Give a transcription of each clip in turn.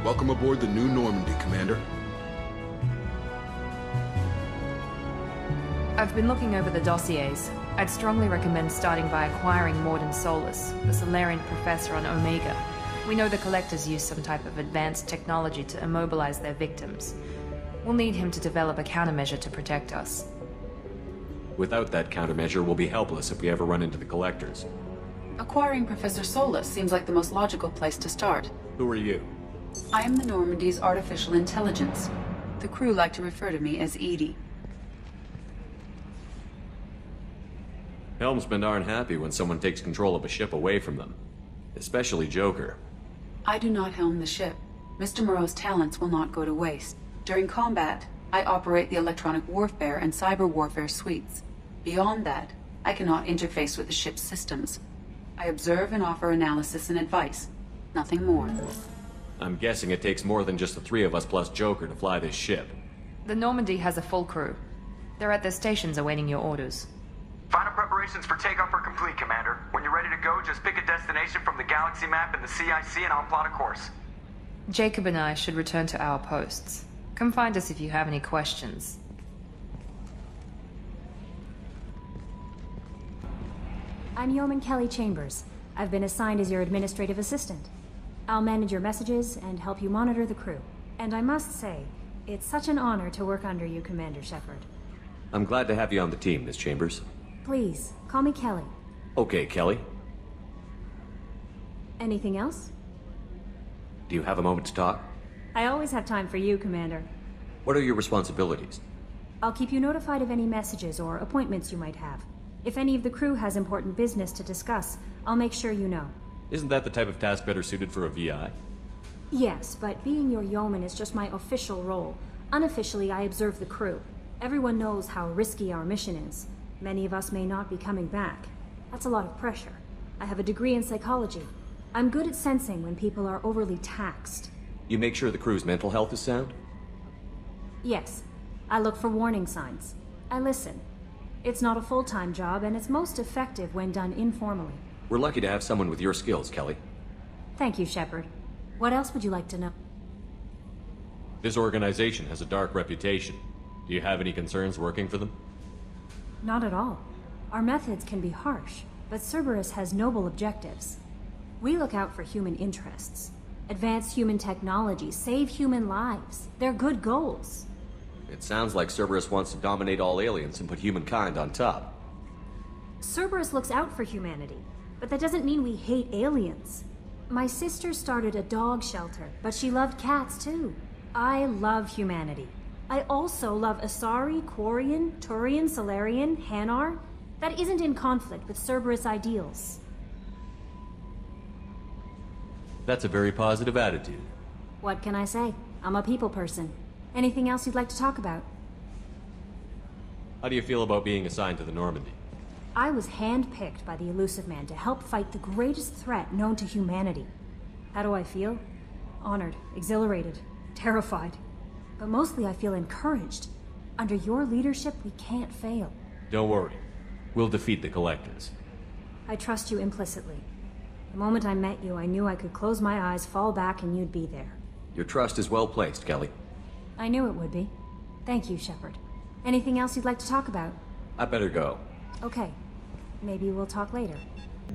Welcome aboard the new Normandy, Commander. I've been looking over the dossiers. I'd strongly recommend starting by acquiring Morden Solus, the Solarian professor on Omega. We know the Collectors use some type of advanced technology to immobilize their victims. We'll need him to develop a countermeasure to protect us. Without that countermeasure, we'll be helpless if we ever run into the Collectors. Acquiring Professor Solus seems like the most logical place to start. Who are you? I am the Normandy's artificial intelligence. The crew like to refer to me as Edie. Helmsmen aren't happy when someone takes control of a ship away from them. Especially Joker. I do not helm the ship. Mr. Moreau's talents will not go to waste. During combat, I operate the electronic warfare and cyber warfare suites. Beyond that, I cannot interface with the ship's systems. I observe and offer analysis and advice. Nothing more. I'm guessing it takes more than just the three of us plus Joker to fly this ship. The Normandy has a full crew. They're at their stations awaiting your orders. Final preparations for takeoff are complete, Commander. When you're ready to go, just pick a destination from the galaxy map in the CIC and I'll plot a course. Jacob and I should return to our posts. Come find us if you have any questions. I'm Yeoman Kelly Chambers. I've been assigned as your administrative assistant. I'll manage your messages and help you monitor the crew. And I must say, it's such an honor to work under you, Commander Shepard. I'm glad to have you on the team, Miss Chambers. Please, call me Kelly. Okay, Kelly. Anything else? Do you have a moment to talk? I always have time for you, Commander. What are your responsibilities? I'll keep you notified of any messages or appointments you might have. If any of the crew has important business to discuss, I'll make sure you know. Isn't that the type of task better suited for a VI? Yes, but being your yeoman is just my official role. Unofficially, I observe the crew. Everyone knows how risky our mission is. Many of us may not be coming back. That's a lot of pressure. I have a degree in psychology. I'm good at sensing when people are overly taxed. You make sure the crew's mental health is sound? Yes. I look for warning signs. I listen. It's not a full-time job, and it's most effective when done informally. We're lucky to have someone with your skills, Kelly. Thank you, Shepard. What else would you like to know? This organization has a dark reputation. Do you have any concerns working for them? Not at all. Our methods can be harsh, but Cerberus has noble objectives. We look out for human interests. Advance human technology, save human lives. They're good goals. It sounds like Cerberus wants to dominate all aliens and put humankind on top. Cerberus looks out for humanity, but that doesn't mean we hate aliens. My sister started a dog shelter, but she loved cats too. I love humanity. I also love Asari, Quarian, Turian, Solarian, Hanar. That isn't in conflict with Cerberus ideals. That's a very positive attitude. What can I say? I'm a people person. Anything else you'd like to talk about? How do you feel about being assigned to the Normandy? I was handpicked by the Elusive Man to help fight the greatest threat known to humanity. How do I feel? Honored, exhilarated, terrified. But mostly I feel encouraged. Under your leadership, we can't fail. Don't worry. We'll defeat the Collectors. I trust you implicitly. The moment I met you, I knew I could close my eyes, fall back, and you'd be there. Your trust is well placed, Kelly. I knew it would be. Thank you, Shepard. Anything else you'd like to talk about? I better go. Okay. Maybe we'll talk later.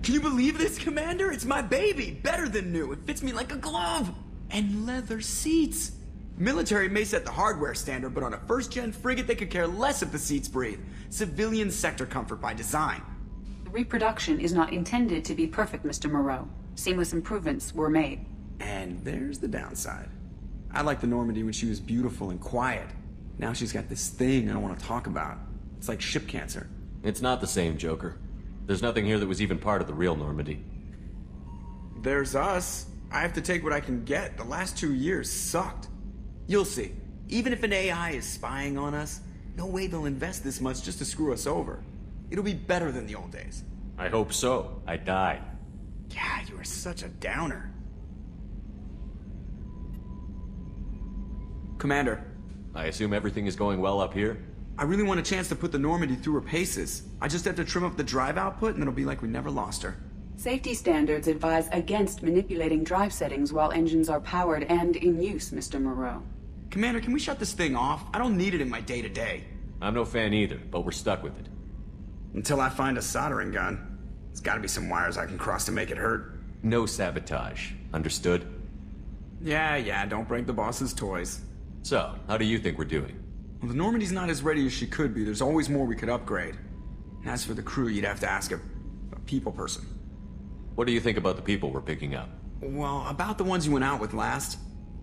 Can you believe this, Commander? It's my baby! Better than new. It fits me like a glove! And leather seats! Military may set the hardware standard, but on a first-gen frigate they could care less if the seats breathe. Civilian sector comfort by design. The reproduction is not intended to be perfect, Mr. Moreau. Seamless improvements were made. And there's the downside. I liked the Normandy when she was beautiful and quiet. Now she's got this thing I don't want to talk about. It's like ship cancer. It's not the same, Joker. There's nothing here that was even part of the real Normandy. There's us. I have to take what I can get. The last 2 years sucked. You'll see. Even if an AI is spying on us, no way they'll invest this much just to screw us over. It'll be better than the old days. I hope so. I died. Yeah, you are such a downer. Commander. I assume everything is going well up here? I really want a chance to put the Normandy through her paces. I just have to trim up the drive output and it'll be like we never lost her. Safety standards advise against manipulating drive settings while engines are powered and in use, Mr. Moreau. Commander, can we shut this thing off? I don't need it in my day-to-day. I'm no fan either, but we're stuck with it. Until I find a soldering gun. There's gotta be some wires I can cross to make it hurt. No sabotage. Understood? Yeah, don't break the boss's toys. So, how do you think we're doing? Well, the Normandy's not as ready as she could be. There's always more we could upgrade. And as for the crew, you'd have to ask a people person. What do you think about the people we're picking up? Well, about the ones you went out with last,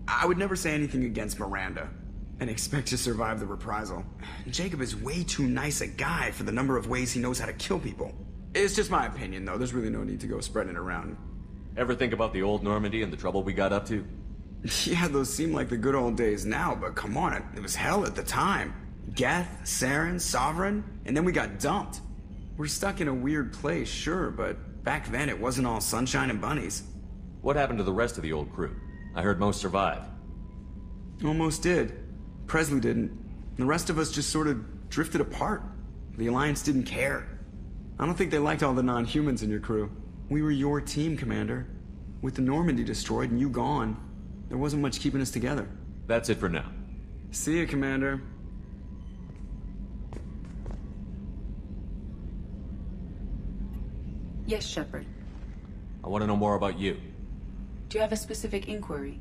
I would never say anything against Miranda and expect to survive the reprisal. Jacob is way too nice a guy for the number of ways he knows how to kill people. It's just my opinion, though. There's really no need to go spreading it around. Ever think about the old Normandy and the trouble we got up to? Yeah, those seem like the good old days now, but come on, it was hell at the time. Geth, Saren, Sovereign, and then we got dumped. We're stuck in a weird place, sure, but back then it wasn't all sunshine and bunnies. What happened to the rest of the old crew? I heard most survived. Almost did. Presley didn't. The rest of us just sort of drifted apart. The Alliance didn't care. I don't think they liked all the non-humans in your crew. We were your team, Commander. With the Normandy destroyed and you gone, there wasn't much keeping us together. That's it for now. See you, Commander. Yes, Shepard. I want to know more about you. Do you have a specific inquiry?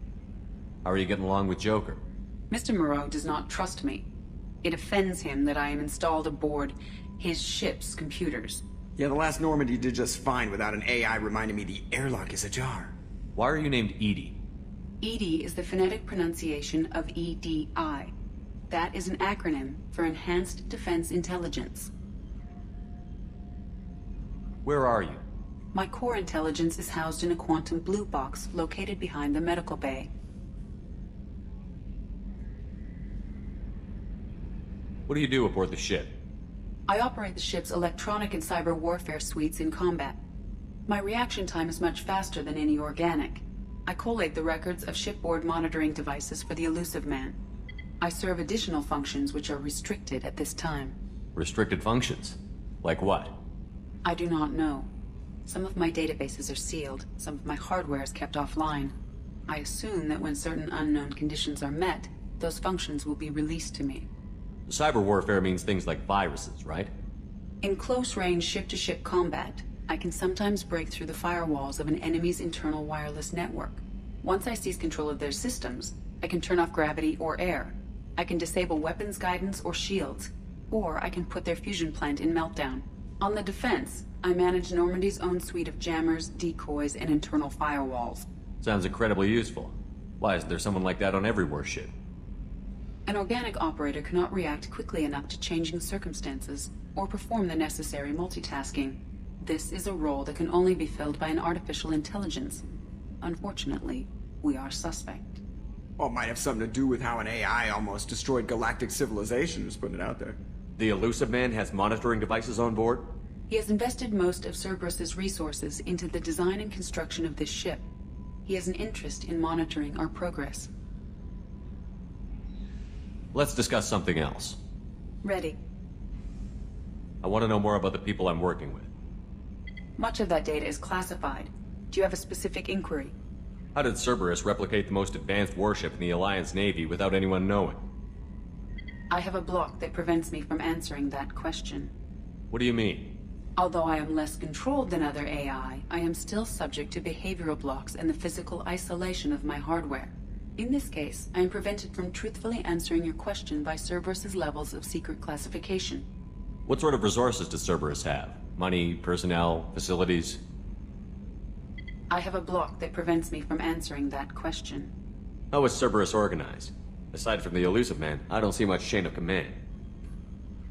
How are you getting along with Joker? Mr. Moreau does not trust me. It offends him that I am installed aboard his ship's computers. Yeah, the last Normandy did just fine without an AI reminding me the airlock is ajar. Why are you named Edie? EDI is the phonetic pronunciation of EDI. That is an acronym for Enhanced Defense Intelligence. Where are you? My core intelligence is housed in a quantum blue box located behind the medical bay. What do you do aboard the ship? I operate the ship's electronic and cyber warfare suites in combat. My reaction time is much faster than any organic. I collate the records of shipboard monitoring devices for the Elusive Man. I serve additional functions which are restricted at this time. Restricted functions? Like what? I do not know. Some of my databases are sealed, some of my hardware is kept offline. I assume that when certain unknown conditions are met, those functions will be released to me. Cyber warfare means things like viruses, right? In close-range ship-to-ship combat, I can sometimes break through the firewalls of an enemy's internal wireless network. Once I seize control of their systems, I can turn off gravity or air. I can disable weapons guidance or shields, or I can put their fusion plant in meltdown. On the defense, I manage Normandy's own suite of jammers, decoys, and internal firewalls. Sounds incredibly useful. Why isn't there someone like that on every warship? An organic operator cannot react quickly enough to changing circumstances, or perform the necessary multitasking. This is a role that can only be filled by an artificial intelligence. Unfortunately, we are suspect. Well, it might have something to do with how an AI almost destroyed galactic civilization, just putting it out there. The Elusive Man has monitoring devices on board? He has invested most of Cerberus's resources into the design and construction of this ship. He has an interest in monitoring our progress. Let's discuss something else. Ready. I want to know more about the people I'm working with. Much of that data is classified. Do you have a specific inquiry? How did Cerberus replicate the most advanced warship in the Alliance Navy without anyone knowing? I have a block that prevents me from answering that question. What do you mean? Although I am less controlled than other AI, I am still subject to behavioral blocks and the physical isolation of my hardware. In this case, I am prevented from truthfully answering your question by Cerberus's levels of secret classification. What sort of resources does Cerberus have? Money, personnel, facilities? I have a block that prevents me from answering that question. How is Cerberus organized? Aside from the Elusive Man, I don't see much chain of command.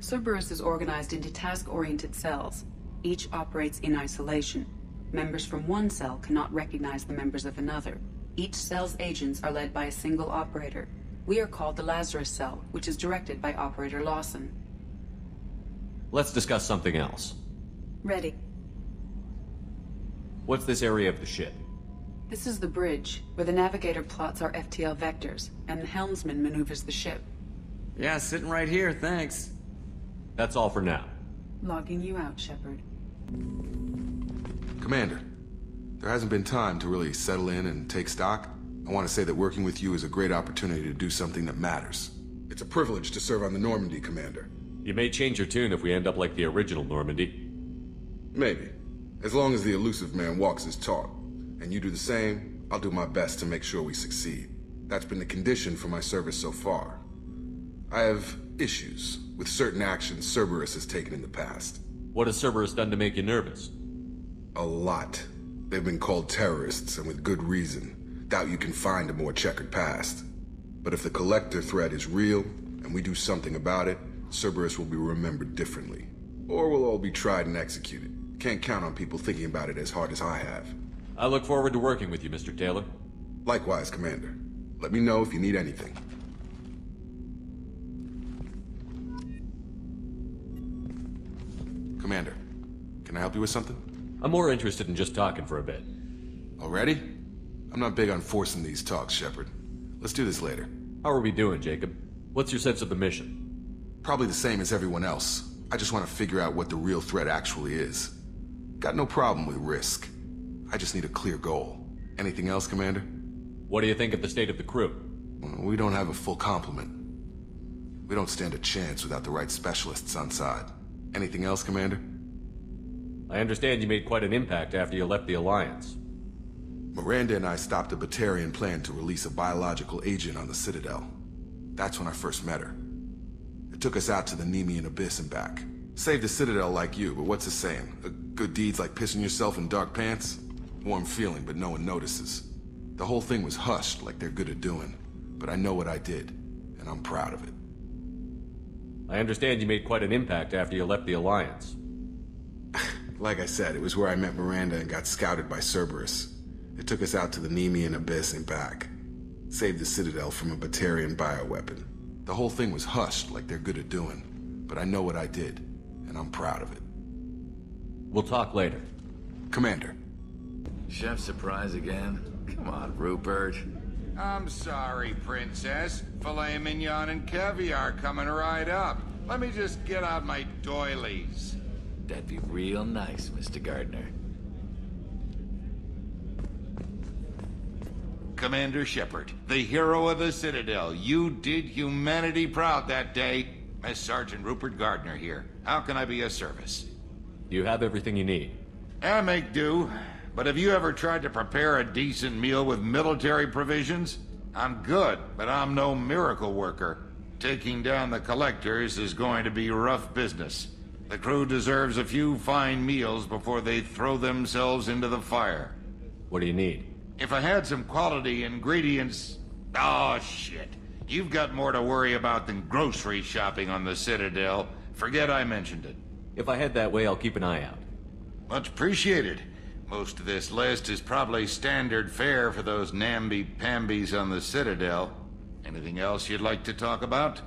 Cerberus is organized into task-oriented cells. Each operates in isolation. Members from one cell cannot recognize the members of another. Each cell's agents are led by a single operator. We are called the Lazarus Cell, which is directed by Operator Lawson. Let's discuss something else. Ready. What's this area of the ship? This is the bridge, where the navigator plots our FTL vectors, and the helmsman maneuvers the ship. Yeah, sitting right here, thanks. That's all for now. Logging you out, Shepard. Commander, There hasn't been time to really settle in and take stock. I want to say that working with you is a great opportunity to do something that matters. It's a privilege to serve on the Normandy, Commander. You may change your tune if we end up like the original Normandy. Maybe. As long as the elusive man walks his talk, and you do the same, I'll do my best to make sure we succeed. That's been the condition for my service so far. I have issues with certain actions Cerberus has taken in the past. What has Cerberus done to make you nervous? A lot. They've been called terrorists, and with good reason. Doubt you can find a more checkered past. But if the Collector threat is real, and we do something about it, Cerberus will be remembered differently. Or we'll all be tried and executed. Can't count on people thinking about it as hard as I have. I look forward to working with you, Mr. Taylor. Likewise, Commander. Let me know if you need anything. Commander, can I help you with something? I'm more interested in just talking for a bit. Already? I'm not big on forcing these talks, Shepard. Let's do this later. How are we doing, Jacob? What's your sense of the mission? Probably the same as everyone else. I just want to figure out what the real threat actually is. Got no problem with risk. I just need a clear goal. Anything else, Commander? What do you think of the state of the crew? We don't have a full complement. We don't stand a chance without the right specialists on side. Anything else, Commander? I understand you made quite an impact after you left the Alliance. Miranda and I stopped a Batarian plan to release a biological agent on the Citadel. That's when I first met her. It took us out to the Nemean Abyss and back. Saved the Citadel like you, but what's the saying? A good deed's like pissing yourself in dark pants? Warm feeling, but no one notices. The whole thing was hushed like they're good at doing. But I know what I did, and I'm proud of it. I understand you made quite an impact after you left the Alliance. Like I said, it was where I met Miranda and got scouted by Cerberus. It took us out to the Nemean Abyss and back. Saved the Citadel from a Batarian bioweapon. The whole thing was hushed like they're good at doing. But I know what I did, and I'm proud of it. We'll talk later. Commander. Chef surprise again? Come on, Rupert. I'm sorry, Princess. Filet mignon and caviar coming right up. Let me just get out my doilies. That'd be real nice, Mr. Gardner. Commander Shepard, the hero of the Citadel. You did humanity proud that day. Master Sergeant Rupert Gardner here. How can I be of service? You have everything you need. I make do. But have you ever tried to prepare a decent meal with military provisions? I'm good, but I'm no miracle worker. Taking down the Collectors is going to be rough business. The crew deserves a few fine meals before they throw themselves into the fire. What do you need? If I had some quality ingredients... Oh, shit. You've got more to worry about than grocery shopping on the Citadel. Forget I mentioned it. If I head that way, I'll keep an eye out. Much appreciated. Most of this list is probably standard fare for those namby-pambies on the Citadel. Anything else you'd like to talk about?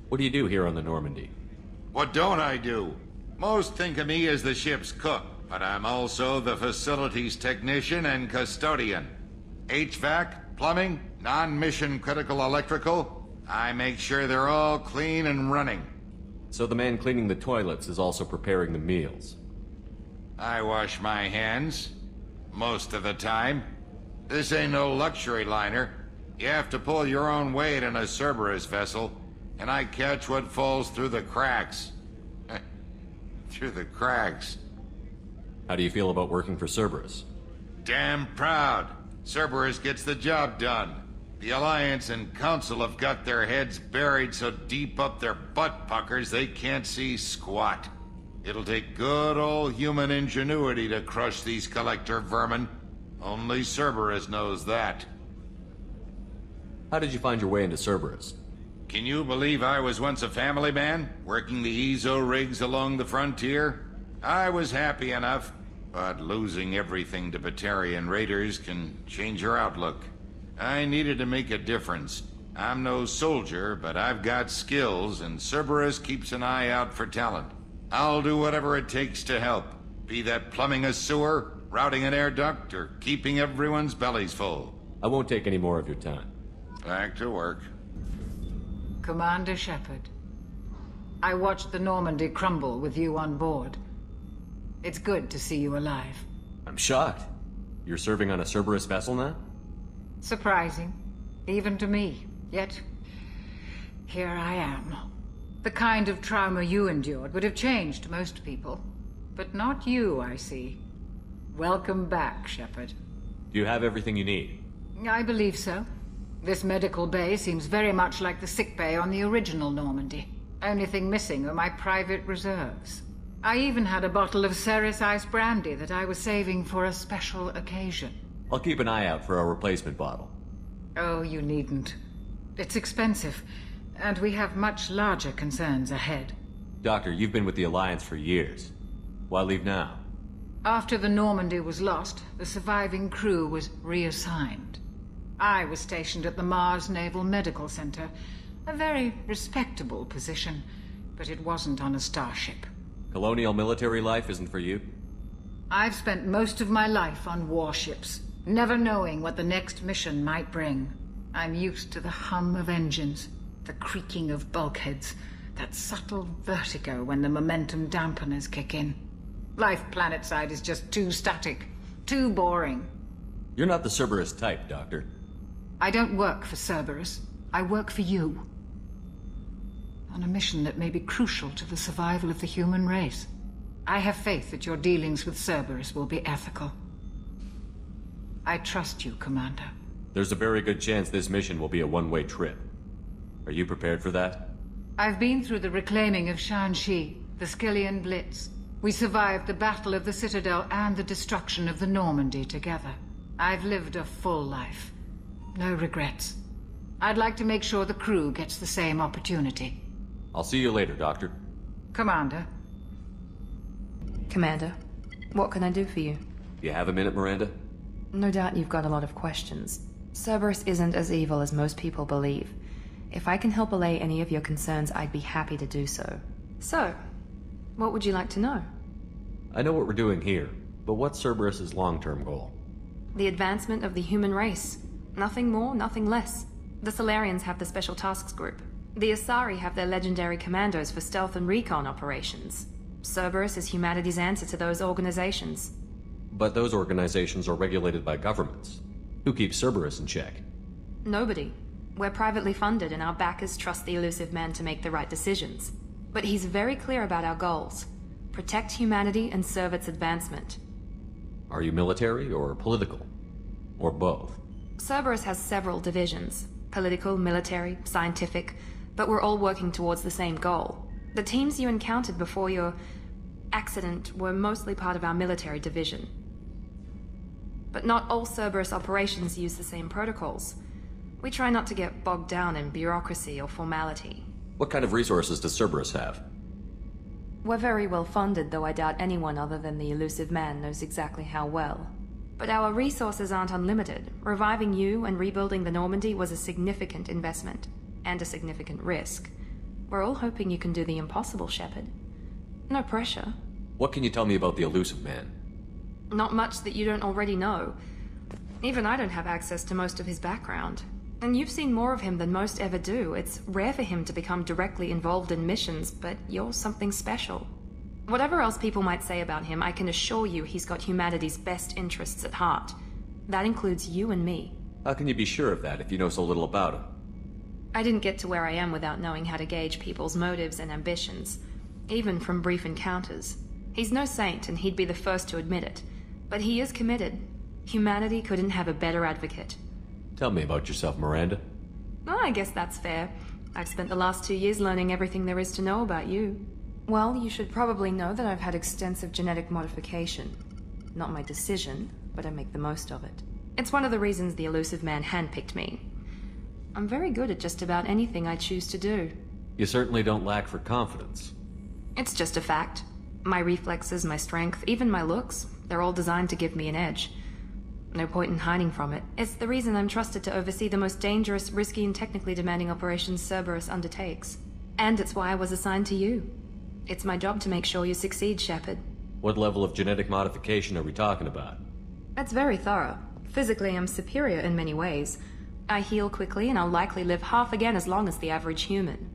What do you do here on the Normandy? What don't I do? Most think of me as the ship's cook, but I'm also the facilities technician and custodian. HVAC, plumbing, non-mission critical electrical. I make sure they're all clean and running. So the man cleaning the toilets is also preparing the meals. I wash my hands. Most of the time. This ain't no luxury liner. You have to pull your own weight in a Cerberus vessel, and I catch what falls through the cracks. Through the cracks. How do you feel about working for Cerberus? Damn proud. Cerberus gets the job done. The Alliance and Council have got their heads buried so deep up their butt puckers they can't see squat. It'll take good old human ingenuity to crush these Collector vermin. Only Cerberus knows that. How did you find your way into Cerberus? Can you believe I was once a family man, working the EZO rigs along the frontier? I was happy enough, but losing everything to Batarian raiders can change your outlook. I needed to make a difference. I'm no soldier, but I've got skills, and Cerberus keeps an eye out for talent. I'll do whatever it takes to help, be that plumbing a sewer, routing an air duct, or keeping everyone's bellies full. I won't take any more of your time. Back to work. Commander Shepard, I watched the Normandy crumble with you on board. It's good to see you alive. I'm shocked. You're serving on a Cerberus vessel now? Surprising. Even to me. Yet, here I am. The kind of trauma you endured would have changed most people. But not you, I see. Welcome back, Shepard. Do you have everything you need? I believe so. This medical bay seems very much like the sick bay on the original Normandy. Only thing missing are my private reserves. I even had a bottle of Ceres Ice Brandy that I was saving for a special occasion. I'll keep an eye out for a replacement bottle. Oh, you needn't. It's expensive, and we have much larger concerns ahead. Doctor, you've been with the Alliance for years. Why leave now? After the Normandy was lost, the surviving crew was reassigned. I was stationed at the Mars Naval Medical Center, a very respectable position, but it wasn't on a starship. Colonial military life isn't for you? I've spent most of my life on warships, never knowing what the next mission might bring. I'm used to the hum of engines, the creaking of bulkheads, that subtle vertigo when the momentum dampeners kick in. Life planetside is just too static, too boring. You're not the Cerberus type, Doctor. I don't work for Cerberus. I work for you. On a mission that may be crucial to the survival of the human race. I have faith that your dealings with Cerberus will be ethical. I trust you, Commander. There's a very good chance this mission will be a one-way trip. Are you prepared for that? I've been through the reclaiming of Shanxi, the Skillian Blitz. We survived the Battle of the Citadel and the destruction of the Normandy together. I've lived a full life. No regrets. I'd like to make sure the crew gets the same opportunity. I'll see you later, Doctor. Commander. Commander, what can I do for you? You have a minute, Miranda? No doubt you've got a lot of questions. Cerberus isn't as evil as most people believe. If I can help allay any of your concerns, I'd be happy to do so. So, what would you like to know? I know what we're doing here, but what's Cerberus's long-term goal? The advancement of the human race. Nothing more, nothing less. The Solarians have the Special Tasks Group. The Asari have their legendary commandos for stealth and recon operations. Cerberus is humanity's answer to those organizations. But those organizations are regulated by governments. Who keeps Cerberus in check? Nobody. We're privately funded and our backers trust the elusive man to make the right decisions. But he's very clear about our goals. Protect humanity and serve its advancement. Are you military or political? Or both? Cerberus has several divisions. Political, military, scientific, but we're all working towards the same goal. The teams you encountered before your accident were mostly part of our military division. But not all Cerberus operations use the same protocols. We try not to get bogged down in bureaucracy or formality. What kind of resources does Cerberus have? We're very well funded, though I doubt anyone other than the elusive man knows exactly how well. But our resources aren't unlimited. Reviving you and rebuilding the Normandy was a significant investment, and a significant risk. We're all hoping you can do the impossible, Shepard. No pressure. What can you tell me about the elusive man? Not much that you don't already know. Even I don't have access to most of his background. And you've seen more of him than most ever do. It's rare for him to become directly involved in missions, but you're something special. Whatever else people might say about him, I can assure you he's got humanity's best interests at heart. That includes you and me. How can you be sure of that if you know so little about him? I didn't get to where I am without knowing how to gauge people's motives and ambitions, even from brief encounters. He's no saint, and he'd be the first to admit it. But he is committed. Humanity couldn't have a better advocate. Tell me about yourself, Miranda. Oh, I guess that's fair. I've spent the last 2 years learning everything there is to know about you. Well, you should probably know that I've had extensive genetic modification. Not my decision, but I make the most of it. It's one of the reasons the elusive man handpicked me. I'm very good at just about anything I choose to do. You certainly don't lack for confidence. It's just a fact. My reflexes, my strength, even my looks, they're all designed to give me an edge. No point in hiding from it. It's the reason I'm trusted to oversee the most dangerous, risky, and technically demanding operations Cerberus undertakes. And it's why I was assigned to you. It's my job to make sure you succeed, Shepard. What level of genetic modification are we talking about? That's very thorough. Physically, I'm superior in many ways. I heal quickly, and I'll likely live half again as long as the average human.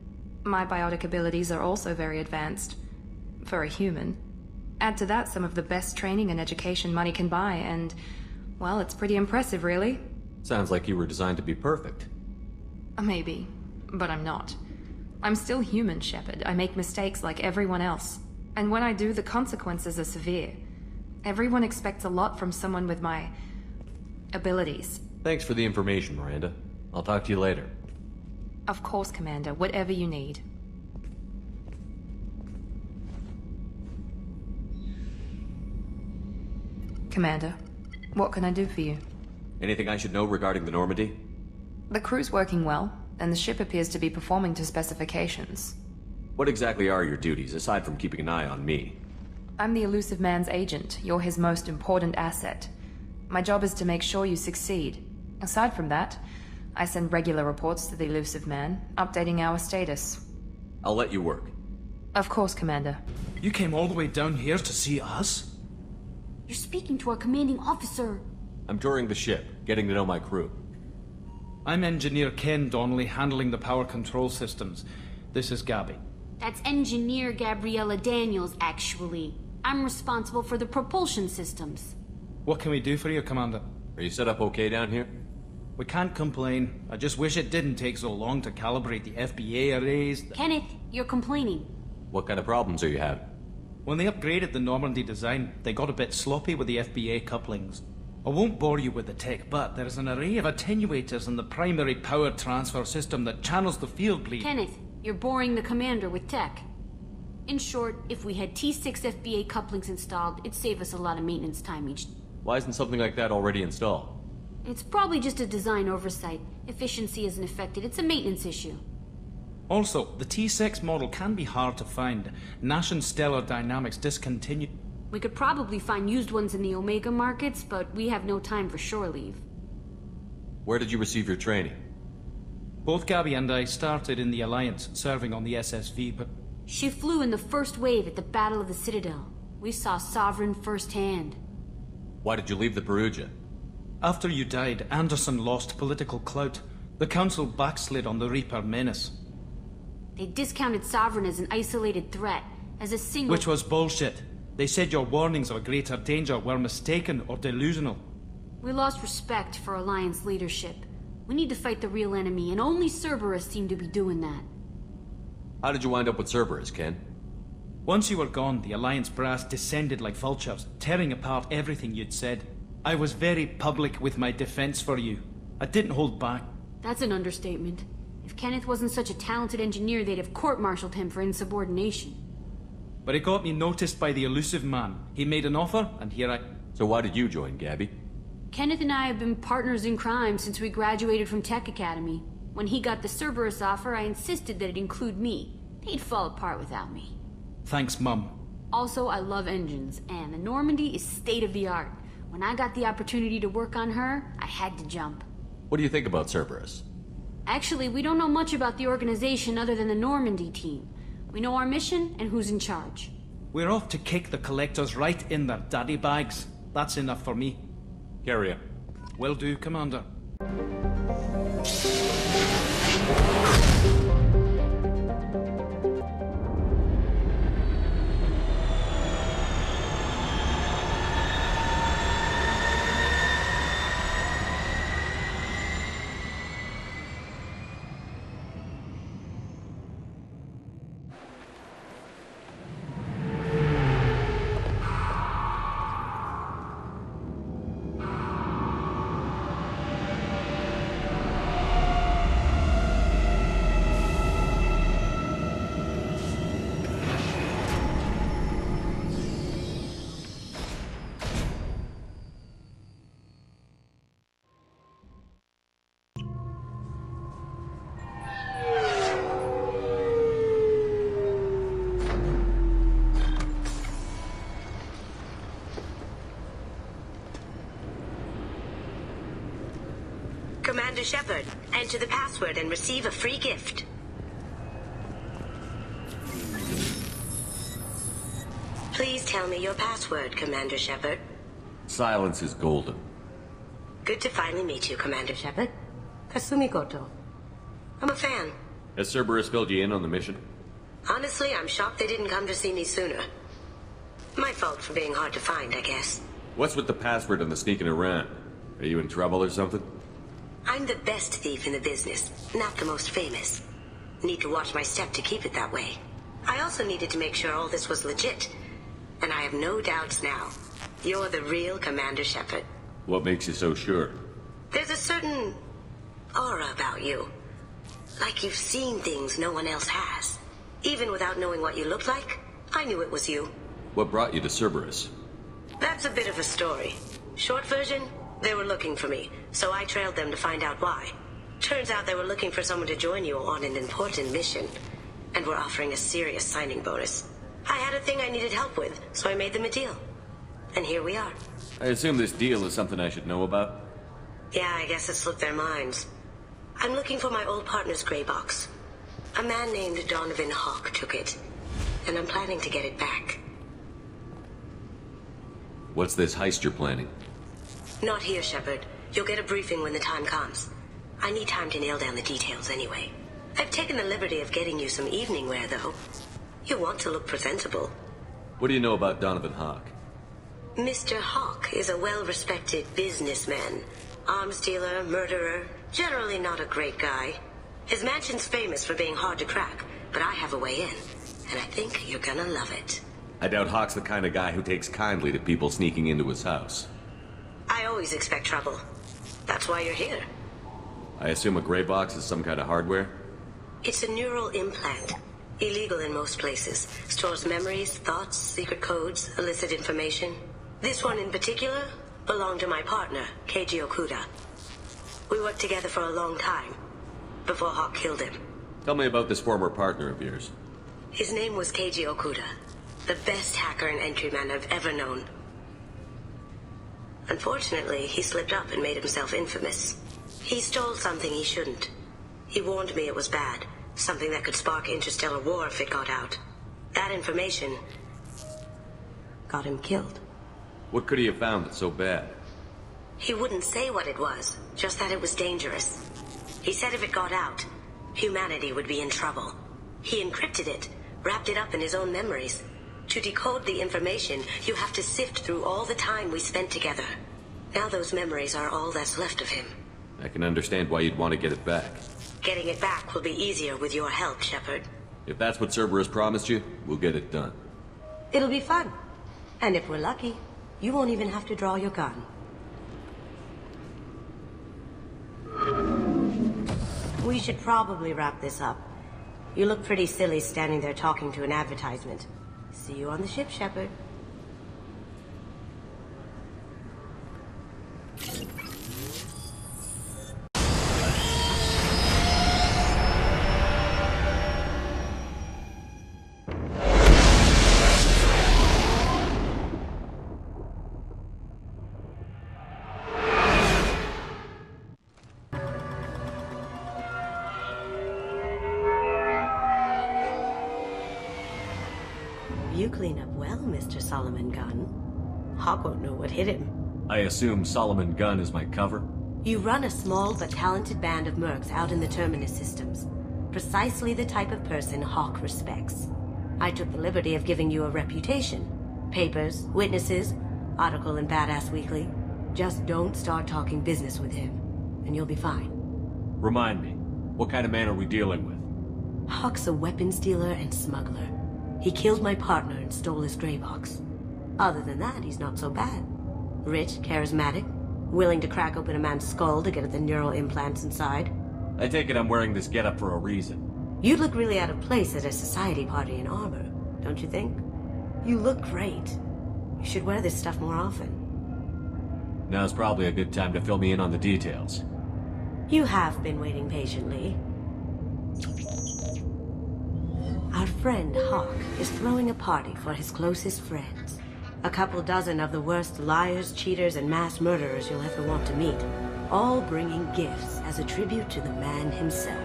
My biotic abilities are also very advanced. For a human. Add to that some of the best training and education money can buy, and Well, it's pretty impressive, really. Sounds like you were designed to be perfect. Maybe, but I'm not. I'm still human, Shepard. I make mistakes like everyone else. And when I do, the consequences are severe. Everyone expects a lot from someone with my abilities. Thanks for the information, Miranda. I'll talk to you later. Of course, Commander. Whatever you need. Commander, what can I do for you? Anything I should know regarding the Normandy? The crew's working well, and the ship appears to be performing to specifications. What exactly are your duties, aside from keeping an eye on me? I'm the Elusive Man's agent. You're his most important asset. My job is to make sure you succeed. Aside from that, I send regular reports to the Elusive Man, updating our status. I'll let you work. Of course, Commander. You came all the way down here to see us? You're speaking to our commanding officer. I'm touring the ship, getting to know my crew. I'm Engineer Ken Donnelly, handling the power control systems. This is Gabby. That's Engineer Gabriella Daniels, actually. I'm responsible for the propulsion systems. What can we do for you, Commander? Are you set up okay down here? We can't complain. I just wish it didn't take so long to calibrate the FBA arrays. Kenneth, you're complaining. What kind of problems are you having? When they upgraded the Normandy design, they got a bit sloppy with the FBA couplings. I won't bore you with the tech, but there's an array of attenuators in the primary power transfer system that channels the field bleed. Kenneth, you're boring the commander with tech. In short, if we had T6 FBA couplings installed, it'd save us a lot of maintenance time each. Why isn't something like that already installed? It's probably just a design oversight. Efficiency isn't affected. It's a maintenance issue. Also, the T6 model can be hard to find. Nash and Stellar Dynamics discontinued. We could probably find used ones in the Omega markets, but we have no time for shore leave. Where did you receive your training? Both Gabby and I started in the Alliance, serving on the SSV, but... She flew in the first wave at the Battle of the Citadel. We saw Sovereign firsthand. Why did you leave the Perugia? After you died, Anderson lost political clout. The Council backslid on the Reaper menace. They discounted Sovereign as an isolated threat, as a single... Which was bullshit. They said your warnings of a greater danger were mistaken or delusional. We lost respect for Alliance leadership. We need to fight the real enemy, and only Cerberus seemed to be doing that. How did you wind up with Cerberus, Ken? Once you were gone, the Alliance brass descended like vultures, tearing apart everything you'd said. I was very public with my defense for you. I didn't hold back. That's an understatement. If Kenneth wasn't such a talented engineer, they'd have court-martialed him for insubordination. But it got me noticed by the Elusive Man. He made an offer, and here I... So why did you join, Gabby? Kenneth and I have been partners in crime since we graduated from Tech Academy. When he got the Cerberus offer, I insisted that it include me. They'd fall apart without me. Thanks, Mum. Also, I love engines, and the Normandy is state-of-the-art. When I got the opportunity to work on her, I had to jump. What do you think about Cerberus? Actually, we don't know much about the organization other than the Normandy team. We know our mission and who's in charge. We're off to kick the Collectors right in their daddy bags. That's enough for me. Carry on. Will do, Commander. Commander Shepard, enter the password and receive a free gift. Please tell me your password, Commander Shepard. Silence is golden. Good to finally meet you, Commander Shepard. Kasumi Goto. I'm a fan. Has Cerberus filled you in on the mission? Honestly, I'm shocked they didn't come to see me sooner. My fault for being hard to find, I guess. What's with the password and the sneaking around? Are you in trouble or something? I'm the best thief in the business, not the most famous. Need to watch my step to keep it that way. I also needed to make sure all this was legit. And I have no doubts now. You're the real Commander Shepard. What makes you so sure? There's a certain aura about you. Like you've seen things no one else has. Even without knowing what you looked like, I knew it was you. What brought you to Cerberus? That's a bit of a story. Short version, they were looking for me, so I trailed them to find out why. Turns out they were looking for someone to join you on an important mission, and were offering a serious signing bonus. I had a thing I needed help with, so I made them a deal. And here we are. I assume this deal is something I should know about? Yeah, I guess it slipped their minds. I'm looking for my old partner's gray box. A man named Donovan Hawk took it, and I'm planning to get it back. What's this heist you're planning? Not here, Shepard. You'll get a briefing when the time comes. I need time to nail down the details anyway. I've taken the liberty of getting you some evening wear, though. You want to look presentable. What do you know about Donovan Hawk? Mr. Hawk is a well-respected businessman. Arms dealer, murderer, generally not a great guy. His mansion's famous for being hard to crack, but I have a way in, and I think you're gonna love it. I doubt Hawk's the kind of guy who takes kindly to people sneaking into his house. I always expect trouble. That's why you're here. I assume a gray box is some kind of hardware? It's a neural implant. Illegal in most places. Stores memories, thoughts, secret codes, illicit information. This one in particular belonged to my partner, Keiji Okuda. We worked together for a long time, before Hawk killed him. Tell me about this former partner of yours. His name was Keiji Okuda, the best hacker and entryman I've ever known. Unfortunately, he slipped up and made himself infamous. He stole something he shouldn't. He warned me it was bad, something that could spark interstellar war if it got out. That information got him killed. What could he have found that's so bad? He wouldn't say what it was, just that it was dangerous. He said if it got out, humanity would be in trouble. He encrypted it, wrapped it up in his own memories. To decode the information, you have to sift through all the time we spent together. Now those memories are all that's left of him. I can understand why you'd want to get it back. Getting it back will be easier with your help, Shepard. If that's what Cerberus promised you, we'll get it done. It'll be fun. And if we're lucky, you won't even have to draw your gun. We should probably wrap this up. You look pretty silly standing there talking to an advertisement. See you on the ship, Shepard. You clean up well, Mr. Solomon Gunn. Hawk won't know what hit him. I assume Solomon Gunn is my cover? You run a small but talented band of mercs out in the Terminus systems. Precisely the type of person Hawk respects. I took the liberty of giving you a reputation. Papers, witnesses, article in Badass Weekly. Just don't start talking business with him, and you'll be fine. Remind me, what kind of man are we dealing with? Hawk's a weapons dealer and smuggler. He killed my partner and stole his gray box. Other than that, he's not so bad. Rich, charismatic, willing to crack open a man's skull to get at the neural implants inside. I take it I'm wearing this getup for a reason. You'd look really out of place at a society party in armor, don't you think? You look great. You should wear this stuff more often. Now's probably a good time to fill me in on the details. You have been waiting patiently. Our friend Hawk is throwing a party for his closest friends. A couple dozen of the worst liars, cheaters, and mass murderers you'll ever want to meet. All bringing gifts as a tribute to the man himself.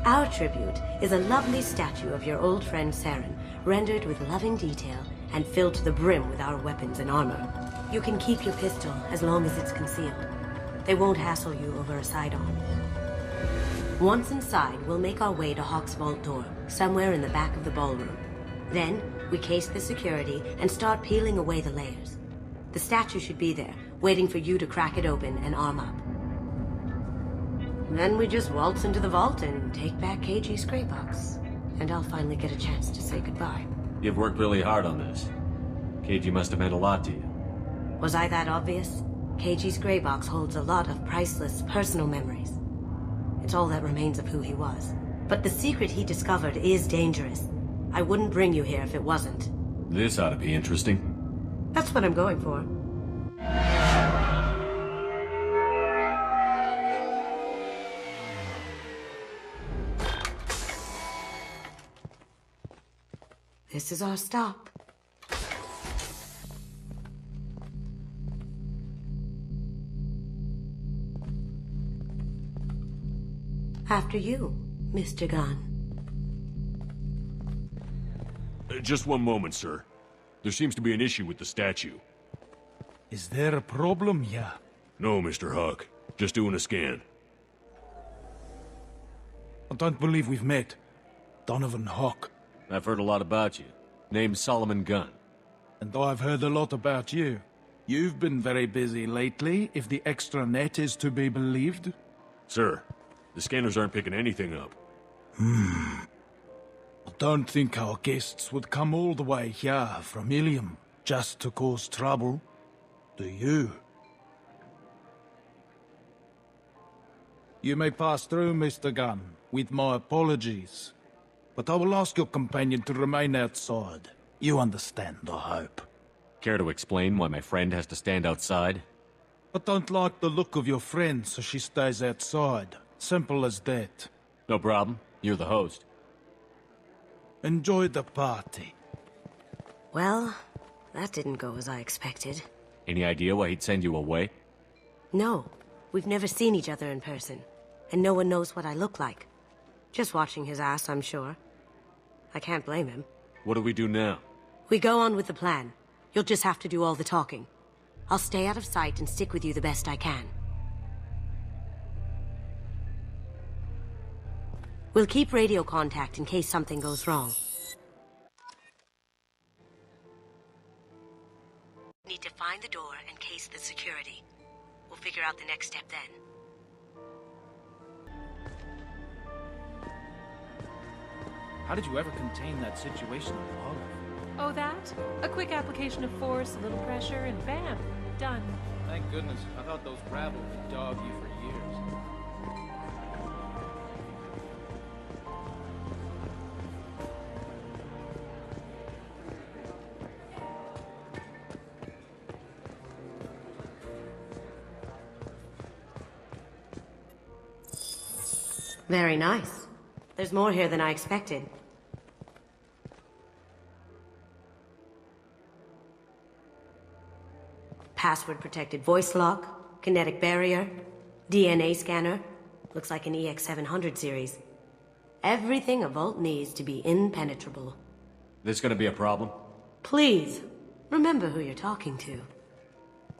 Our tribute is a lovely statue of your old friend Saren, rendered with loving detail and filled to the brim with our weapons and armor. You can keep your pistol as long as it's concealed. They won't hassle you over a sidearm. Once inside, we'll make our way to Hawk's vault door, somewhere in the back of the ballroom. Then, We case the security and start peeling away the layers. The statue should be there, waiting for you to crack it open and arm up. Then we just waltz into the vault and take back KG's gray box. And I'll finally get a chance to say goodbye. You've worked really hard on this. KG must have meant a lot to you. Was I that obvious? KG's gray box holds a lot of priceless personal memories. It's all that remains of who he was. But the secret he discovered is dangerous. I wouldn't bring you here if it wasn't. This ought to be interesting. That's what I'm going for. This is our stop. After you, Mr. Gunn. Just one moment, sir. There seems to be an issue with the statue. Is there a problem here? No, Mr. Huck. Just doing a scan. I don't believe we've met. Donovan Huck. I've heard a lot about you. Name's Solomon Gunn. And I've heard a lot about you. You've been very busy lately, if the extra net is to be believed. Sir, the scanners aren't picking anything up. I don't think our guests would come all the way here from Ilium just to cause trouble. Do you? You may pass through, Mr. Gunn, with my apologies. But I will ask your companion to remain outside. You understand, I hope. Care to explain why my friend has to stand outside? I don't like the look of your friend, so she stays outside. Simple as that. No problem. You're the host. Enjoy the party. Well, that didn't go as I expected. Any idea why he'd send you away? No, we've never seen each other in person, and no one knows what I look like. Just watching his ass, I'm sure. I can't blame him. What do we do now? We go on with the plan. You'll just have to do all the talking. I'll stay out of sight and stick with you the best I can. We'll keep radio contact in case something goes wrong. Need to find the door and case the security. We'll figure out the next step then. How did you ever contain that situation with Olive? Oh, that? A quick application of force, a little pressure, and bam, done. Thank goodness. I thought those rabble would dog you for years. Very nice. There's more here than I expected. Password-protected voice lock, kinetic barrier, DNA scanner. Looks like an EX700 series. Everything a vault needs to be impenetrable. This gonna be a problem? Please, remember who you're talking to.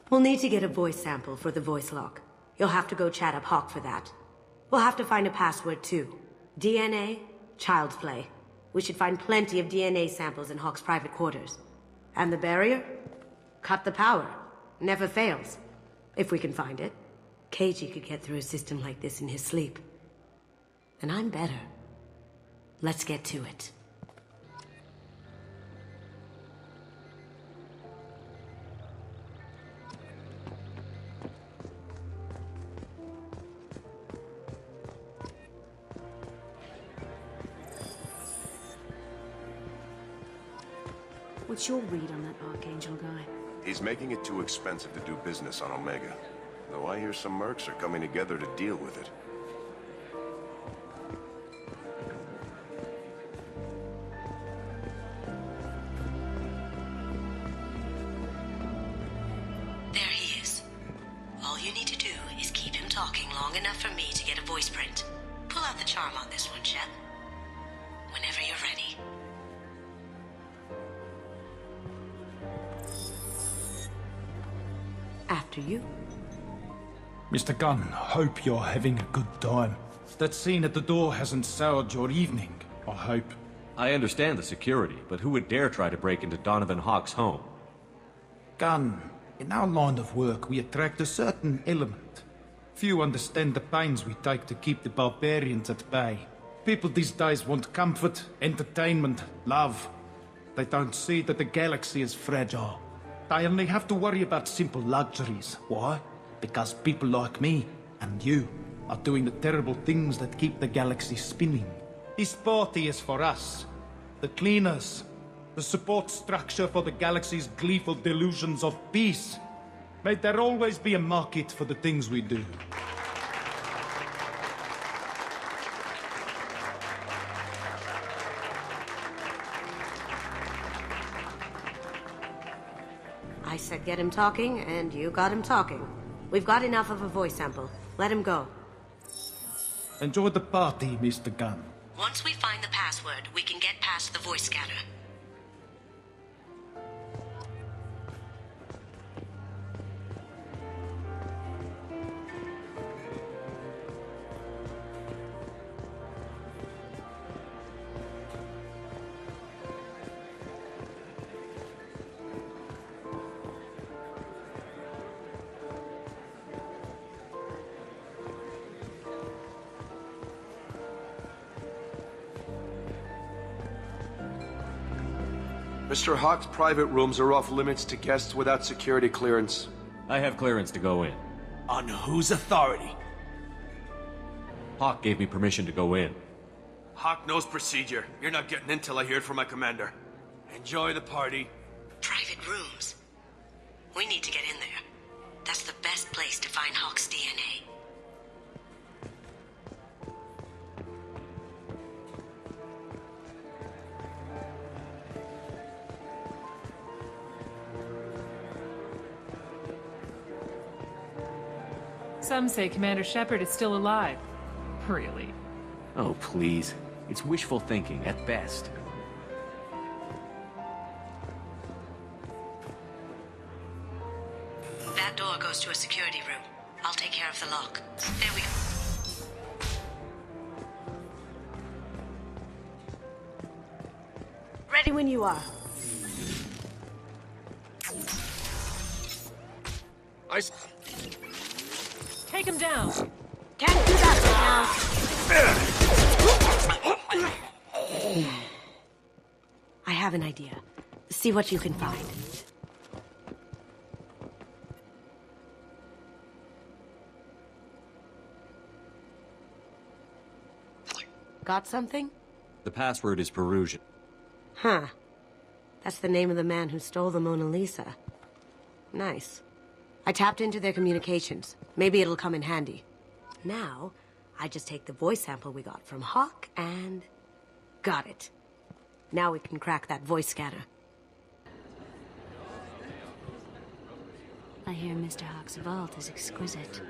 We'll need to get a voice sample for the voice lock. You'll have to go chat up Hawk for that. We'll have to find a password too. DNA, child's play. We should find plenty of DNA samples in Hawk's private quarters. And the barrier? Cut the power. Never fails. If we can find it. KG could get through a system like this in his sleep. And I'm better. Let's get to it. What's your read on that Archangel guy? He's making it too expensive to do business on Omega. Though I hear some mercs are coming together to deal with it. There he is. All you need to do is keep him talking long enough for me to get a voice print. Pull out the charm on this one, Shep. Whenever you're ready. After you. Mr. Gunn, hope you're having a good time. That scene at the door hasn't soured your evening, I hope. I understand the security, but who would dare try to break into Donovan Hawk's home? Gunn, in our line of work, we attract a certain element. Few understand the pains we take to keep the barbarians at bay. People these days want comfort, entertainment, love. They don't see that the galaxy is fragile. They only have to worry about simple luxuries. Why? Because people like me and you are doing the terrible things that keep the galaxy spinning. This party is for us, the cleaners, the support structure for the galaxy's gleeful delusions of peace. May there always be a market for the things we do. I said get him talking, and you got him talking. We've got enough of a voice sample. Let him go. Enjoy the party, Mr. Gunn. Once we find the password, we can get past the voice scanner. Mr. Hawk's private rooms are off limits to guests without security clearance. I have clearance to go in. On whose authority? Hawk gave me permission to go in. Hawk knows procedure. You're not getting in till I hear it from my commander. Enjoy the party. Private rooms. We need to get in there. That's the best place to find Hawk's DNA. Some say Commander Shepard is still alive. Really? Oh, please. It's wishful thinking, at best. That door goes to a security room. I'll take care of the lock. There we go. Ready when you are. Take him down! Can't do that right now. I have an idea. See what you can find. Got something? The password is Perusian. Huh. That's the name of the man who stole the Mona Lisa. Nice. I tapped into their communications. Maybe it'll come in handy. Now, I just take the voice sample we got from Hawk and... got it. Now we can crack that voice scanner. I hear Mr. Hawk's vault is exquisite.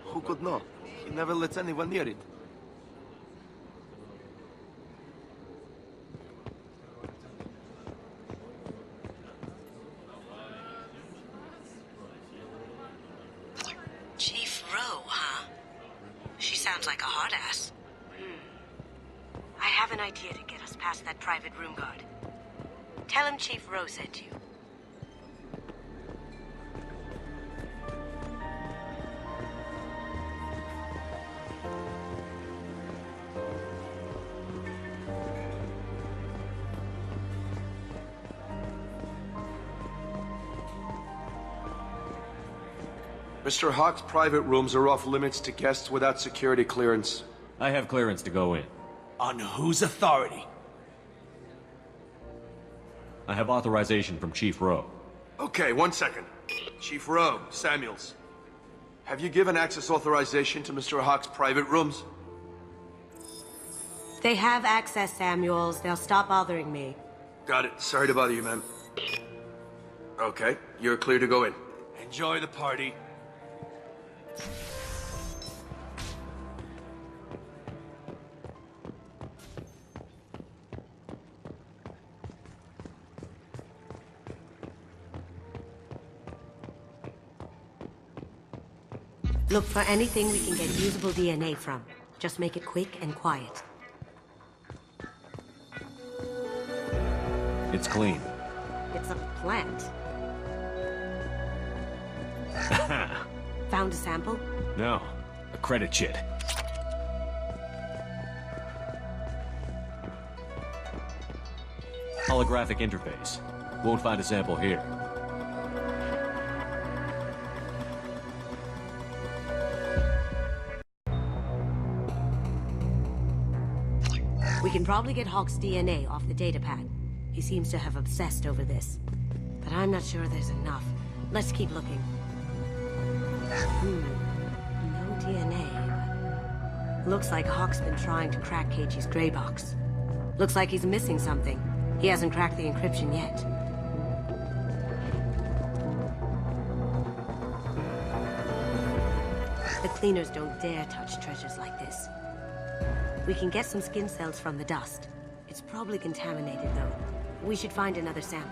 Who could know? He never lets anyone near it. Chief Rowe, huh? She sounds like a hard ass. I have an idea to get us past that private room guard. Tell him Chief Rowe sent you. Mr. Hawk's private rooms are off limits to guests without security clearance. I have clearance to go in. On whose authority? I have authorization from Chief Rowe. Okay, 1 second. Chief Rowe, Samuels. Have you given access authorization to Mr. Hawk's private rooms? They have access, Samuels. They'll stop bothering me. Got it. Sorry to bother you, man. Okay, you're clear to go in. Enjoy the party. Look for anything we can get usable DNA from. Just make it quick and quiet. It's clean. It's a plant. Found a sample? No. A credit chit. Holographic interface. Won't find a sample here. We can probably get Hawk's DNA off the datapad. He seems to have obsessed over this. But I'm not sure there's enough. Let's keep looking. No DNA. Looks like Hawk's been trying to crack Keiichi's gray box. Looks like he's missing something. He hasn't cracked the encryption yet. The cleaners don't dare touch treasures like this. We can get some skin cells from the dust. It's probably contaminated, though. We should find another sample.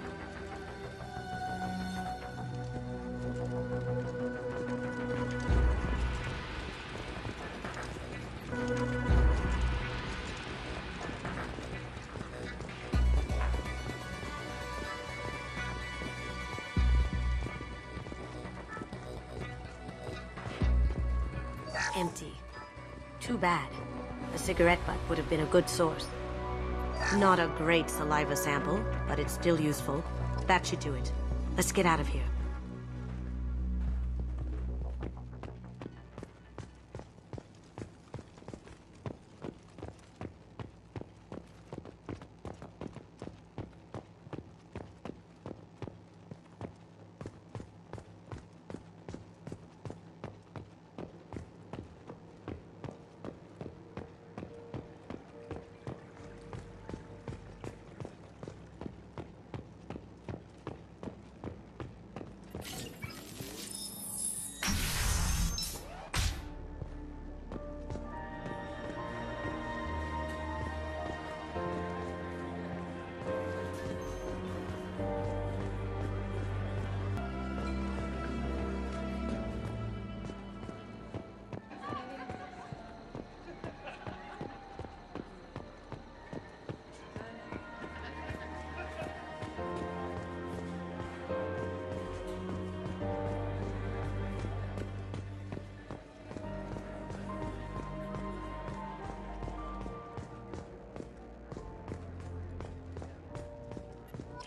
Empty. Too bad. A cigarette butt would have been a good source. Not a great saliva sample, but it's still useful. That should do it. Let's get out of here.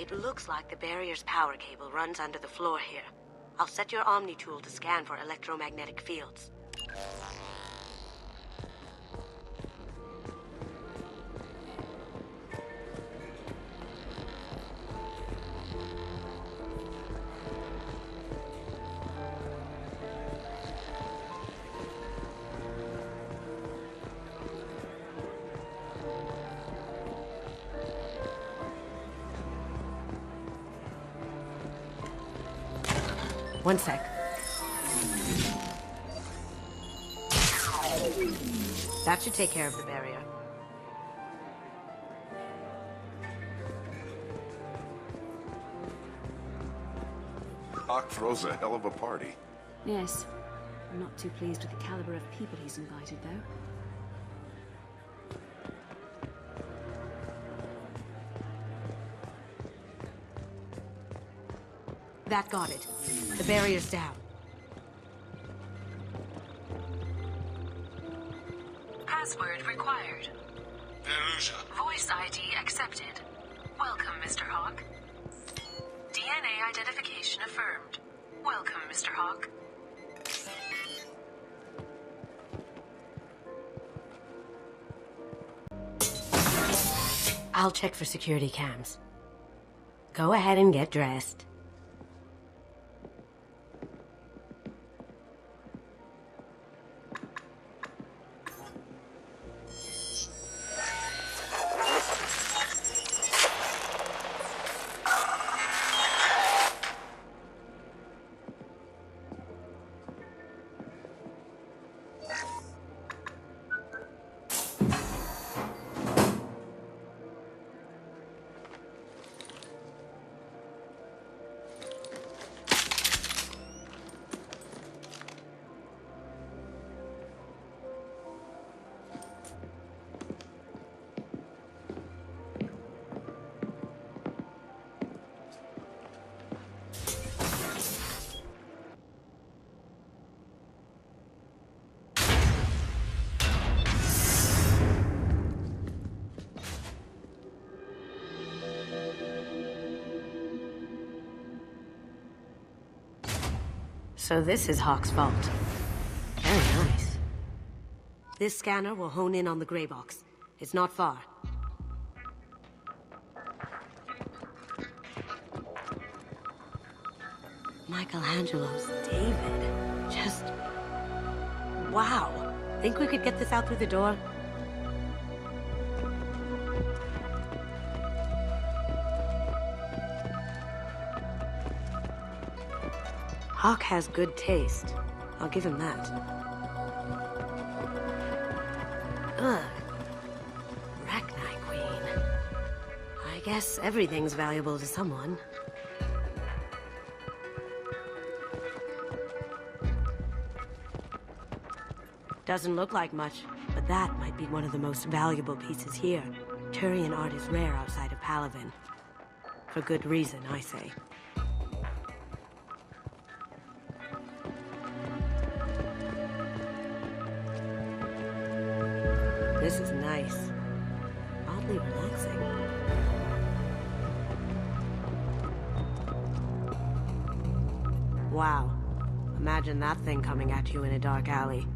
It looks like the barrier's power cable runs under the floor here. I'll set your Omni tool to scan for electromagnetic fields. One sec. That should take care of the barrier. Hawk throws a hell of a party. Yes. I'm not too pleased with the caliber of people he's invited, though. That got it. The barrier's down. Password required. Veruja. Voice ID accepted. Welcome, Mr. Hawk. DNA identification affirmed. Welcome, Mr. Hawk. I'll check for security cams. Go ahead and get dressed. So this is Hawk's vault. Very nice. This scanner will hone in on the gray box. It's not far. Michelangelo's David. Just... wow. Think we could get this out through the door? Hawk has good taste. I'll give him that. Ugh. Rachni Queen. I guess everything's valuable to someone. Doesn't look like much, but that might be one of the most valuable pieces here. Turian art is rare outside of Palaven. For good reason, I say. This is nice. Oddly relaxing. Wow. Imagine that thing coming at you in a dark alley.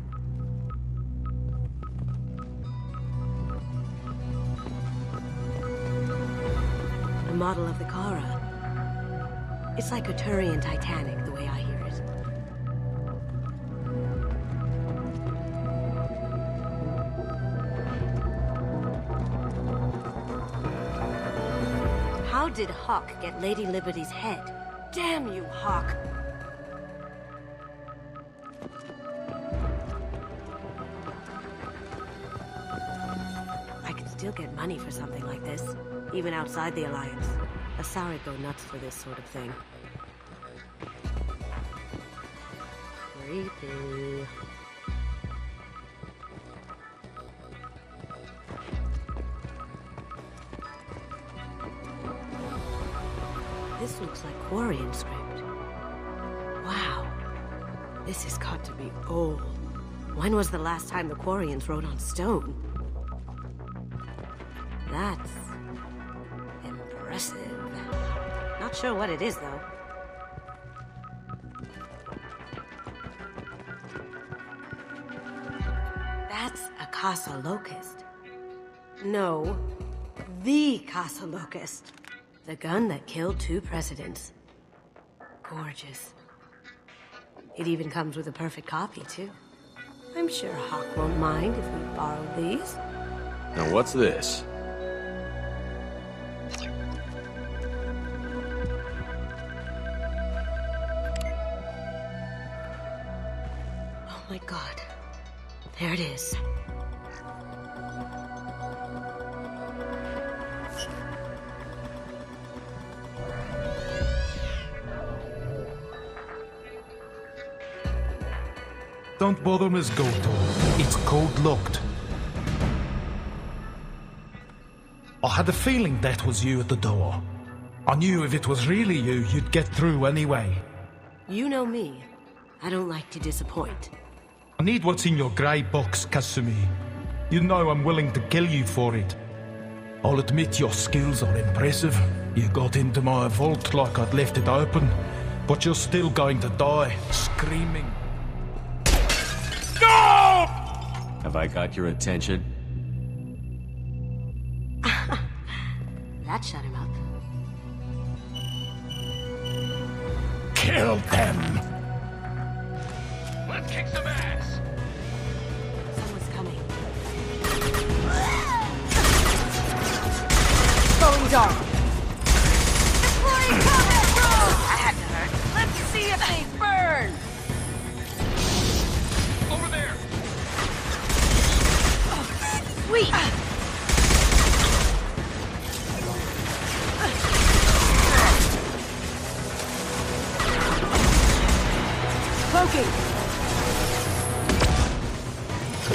A model of the Kara. It's like a Turian Titanic, the way I hear it. How did Hawk get Lady Liberty's head? Damn you, Hawk! I could still get money for something like this, even outside the Alliance. Asari go nuts for this sort of thing. Creepy. This looks like Quarian script. Wow. This has got to be old. When was the last time the Quarians wrote on stone? That's... impressive. Not sure what it is, though. That's a Casa Locust. No, the Casa Locust. The gun that killed 2 presidents. Gorgeous. It even comes with a perfect copy, too. I'm sure Hawk won't mind if we borrow these. Now what's this? Oh my god. There it is. Don't bother, Miss Goto. It's code-locked. I had a feeling that was you at the door. I knew if it was really you, you'd get through anyway. You know me. I don't like to disappoint. I need what's in your grey box, Kasumi. You know I'm willing to kill you for it. I'll admit your skills are impressive. You got into my vault like I'd left it open, but you're still going to die, screaming. No! Have I got your attention? That shut him up. Kill them! Let's kick some ass! Someone's coming. Going dark. Deploying combat drone! That had to hurt. Let's see if they burn! Over there! Sweet! Cloaking.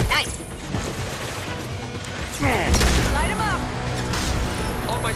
Nice! Light him up! On my...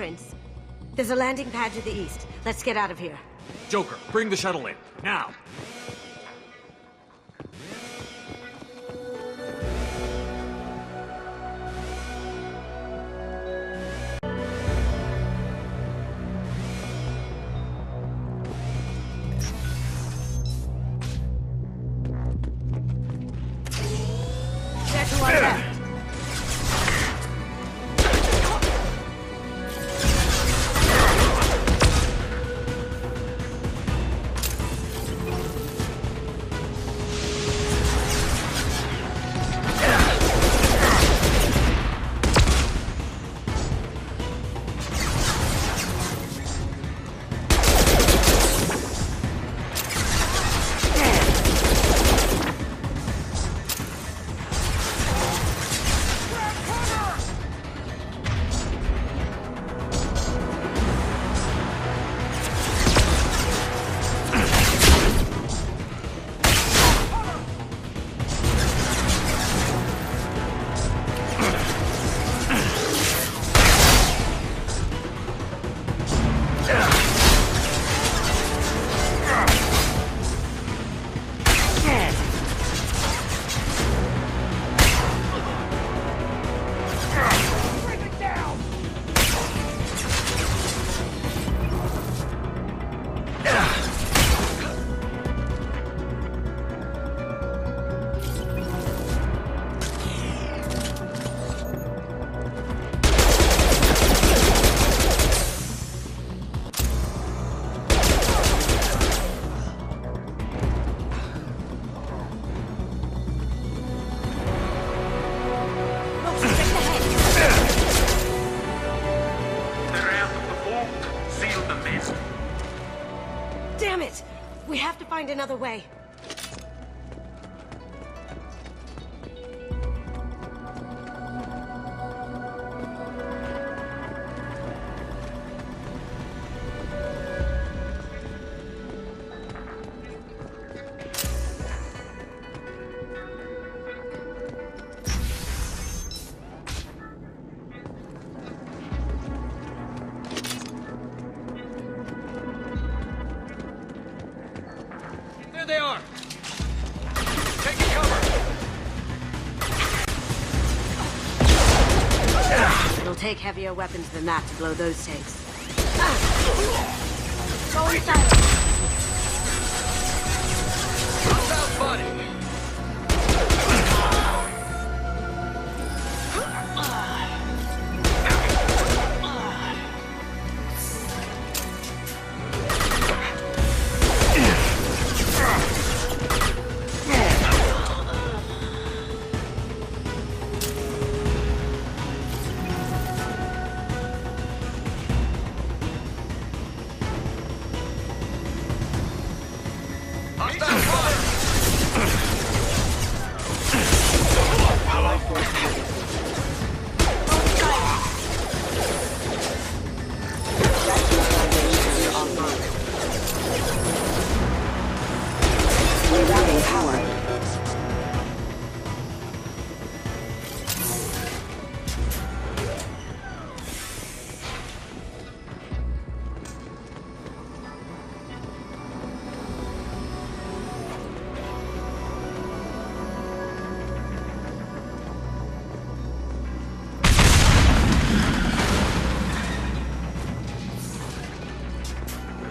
blueprints. There's a landing pad to the east. Let's get out of here. Joker, bring the shuttle in. Now! Check who I left. Damn it! We have to find another way. There they are! Taking cover! It'll take heavier weapons than that to blow those tanks. Go inside. Hostile spotted!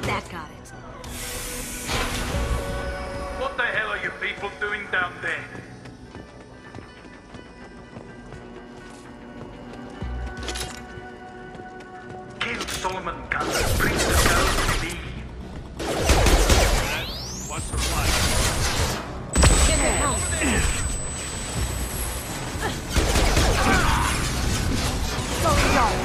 That got it. What the hell are you people doing down there? Kill Solomon Gunn, bring the girl to me. What's her life? Get the help. Going dark.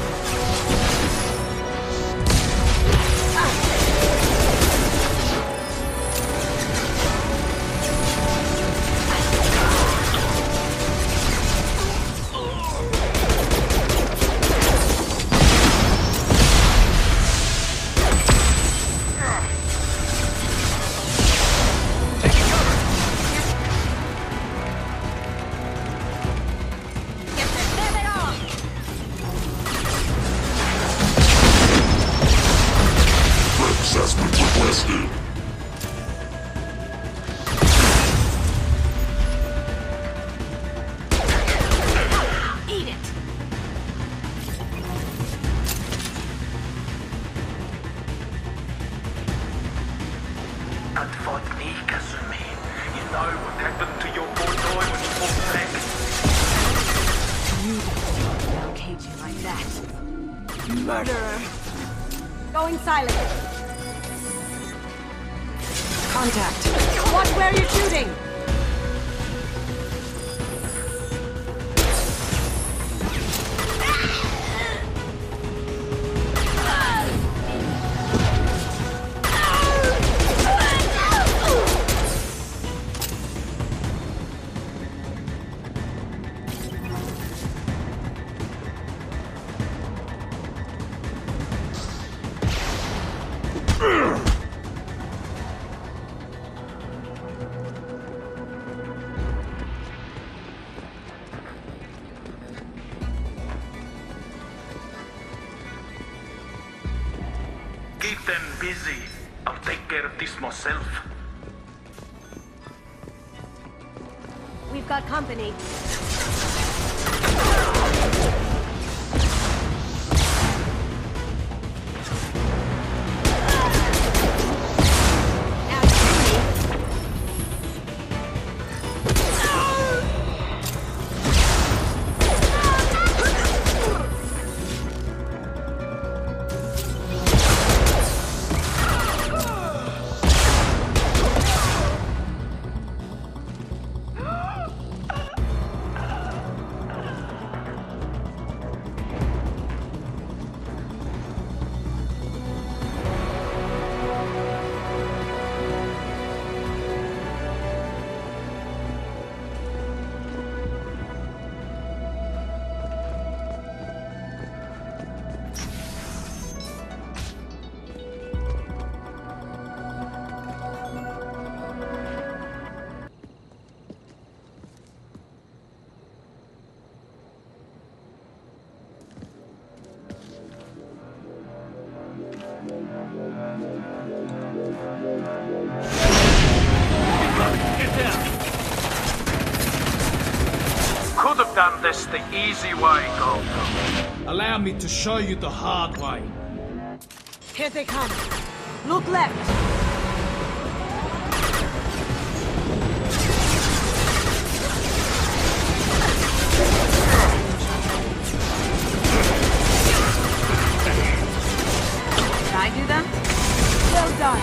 and fought me, Kasumi. You know what happened to your poor boy when he fought back? You don't cage him like that. Murderer! Going silent. Contact. Watch where you're shooting! Keep them busy. I'll take care of this myself. We've got company. Could have done this the easy way, Goto. Allow me to show you the hard way. Here they come. Look left. Did I do them? Well done.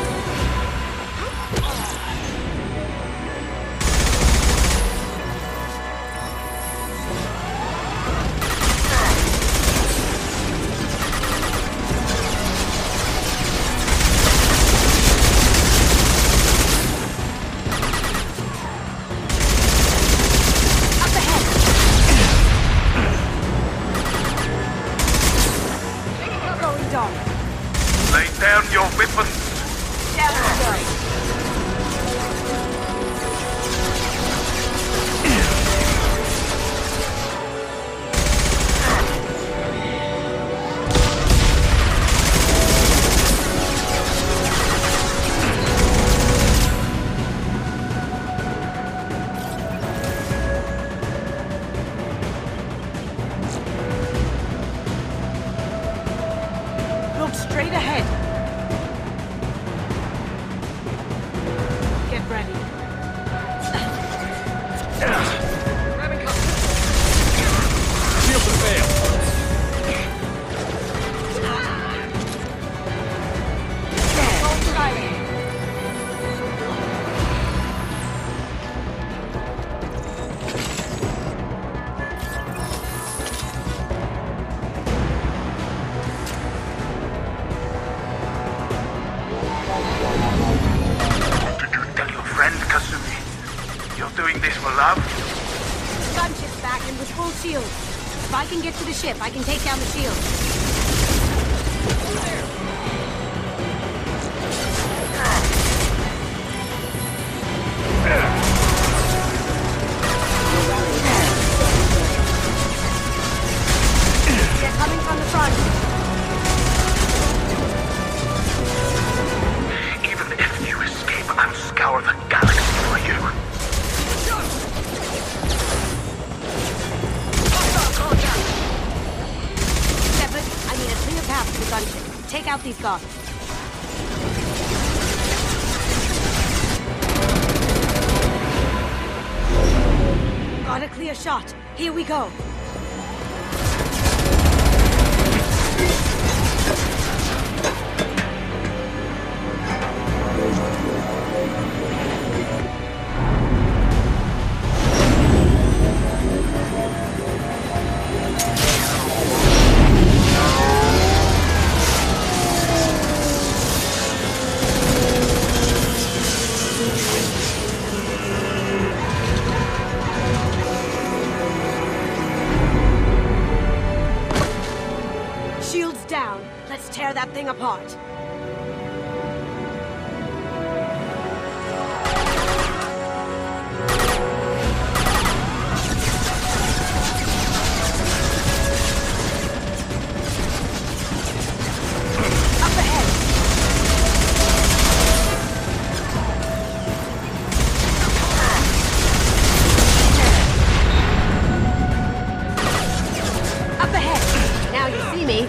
Lay down your weapons. Down we go. Look straight ahead. Get ready. Shield to fail. Hold silent. Did you tell your friend, Kasumi? You're doing this for love? Gunship's back and with full shield. If I can get to the ship, I can take down the shield. They're coming from the front. Even if you escape, I'll scour the galaxy for you. Shepard, I need a clear path to the gunship. Take out these guards. a shot. Here we go. Tear that thing apart. Up ahead. Up ahead. Now you see me.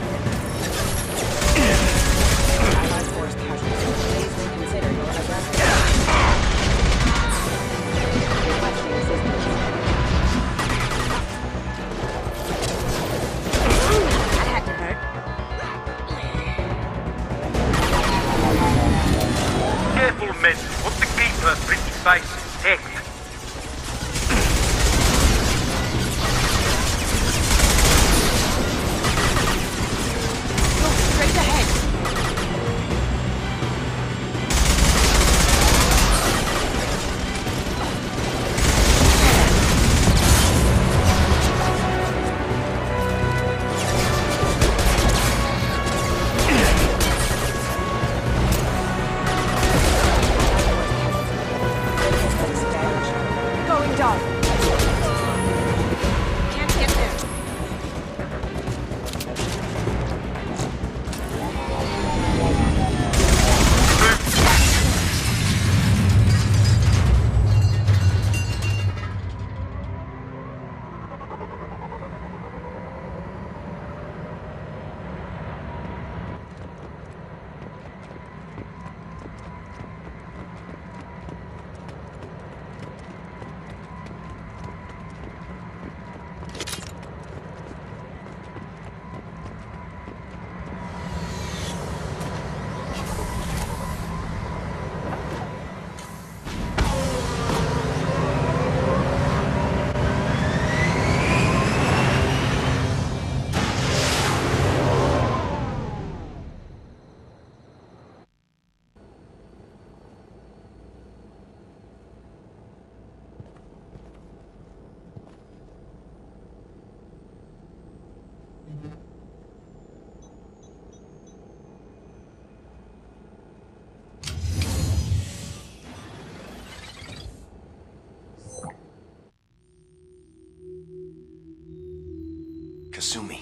Kasumi,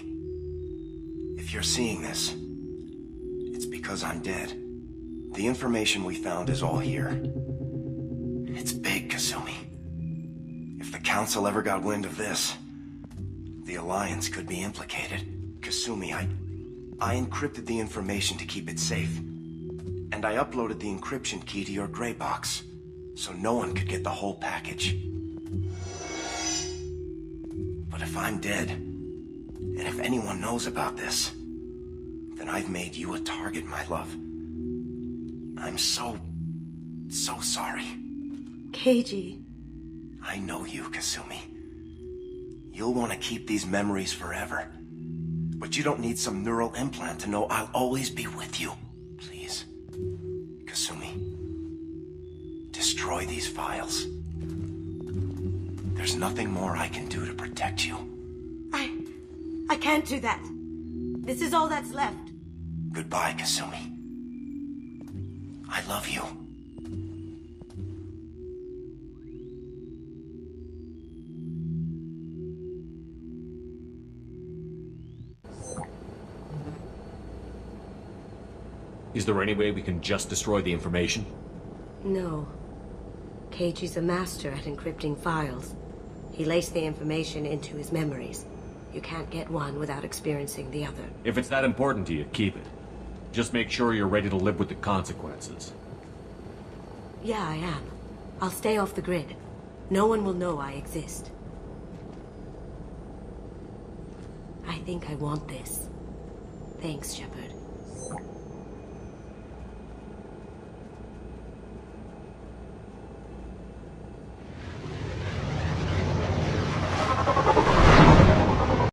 if you're seeing this, it's because I'm dead. The information we found is all here. It's big, Kasumi. If the Council ever got wind of this, the Alliance could be implicated. Kasumi, I encrypted the information to keep it safe. And I uploaded the encryption key to your gray box, so no one could get the whole package. But if I'm dead, and if anyone knows about this, then I've made you a target, my love. I'm so sorry. Keiji. I know you, Kasumi. You'll want to keep these memories forever. But you don't need some neural implant to know I'll always be with you. Please. Kasumi. Destroy these files. There's nothing more I can do to protect you. I can't do that. This is all that's left. Goodbye, Kasumi. I love you. Is there any way we can just destroy the information? No. Keiji's a master at encrypting files. He laced the information into his memories. You can't get one without experiencing the other. If it's that important to you, keep it. Just make sure you're ready to live with the consequences. Yeah, I am. I'll stay off the grid. No one will know I exist. think I want this. Thanks, Shepard.